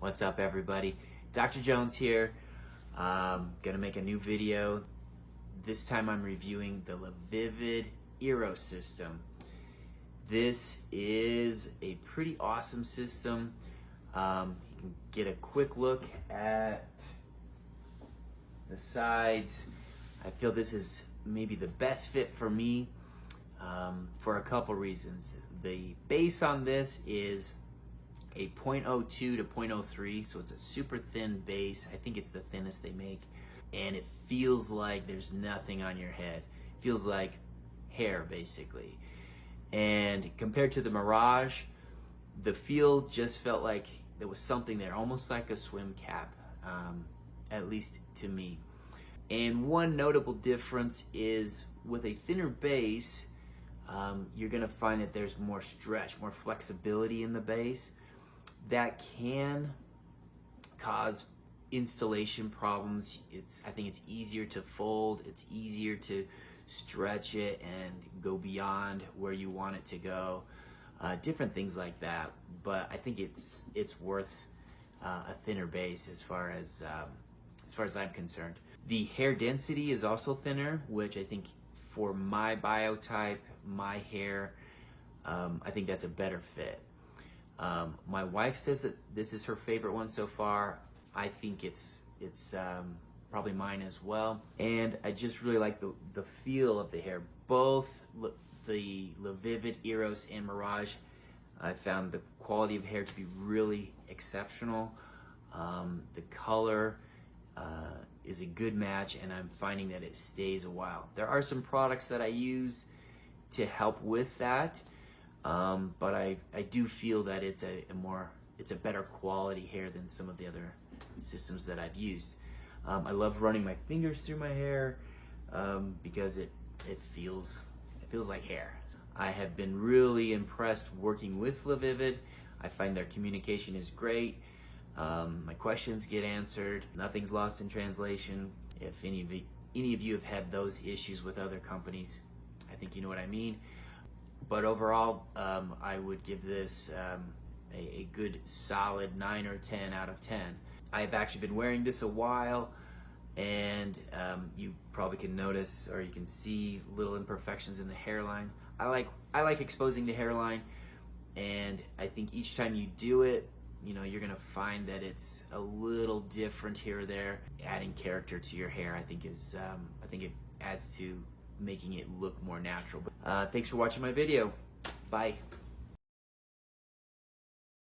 What's up, everybody? Dr. Jones here. Gonna make a new video. This time I'm reviewing the LaVivid Eros system. This is a pretty awesome system. You can get a quick look at the sides. I feel this is maybe the best fit for me for a couple reasons. The base on this is a 0.02 to 0.03, so it's a super thin base. I think it's the thinnest they make, and it feels like there's nothing on your head. It feels like hair, basically. And compared to the Mirage, the feel just felt like there was something there, almost like a swim cap, at least to me. And one notable difference is with a thinner base, you're gonna find that there's more stretch, more flexibility in the base. That can cause installation problems. I think it's easier to fold, it's easier to stretch it and go beyond where you want it to go. Different things like that, but I think it's worth a thinner base as far as I'm concerned. The hair density is also thinner, which I think for my biotype, my hair, I think that's a better fit. My wife says that this is her favorite one so far. I think it's probably mine as well. And I just really like the feel of the hair. Both the LaVivid, Eros, and Mirage, I found the quality of hair to be really exceptional. The color is a good match, and I'm finding that it stays a while. There are some products that I use to help with that, but I do feel that it's a better quality hair than some of the other systems that I've used. I love running my fingers through my hair because it feels like hair. I have been really impressed working with LaVivid. I find their communication is great. My questions get answered. Nothing's lost in translation. If any of you have had those issues with other companies, I think you know what I mean. But overall, I would give this a good solid 9 or 10 out of 10. I've actually been wearing this a while, and you probably can notice, or you can see, little imperfections in the hairline. I like exposing the hairline, and I think each time you do it, you're gonna find that it's a little different here or there. Adding character to your hair, I think it adds to making it look more natural. Thanks for watching my video. Bye.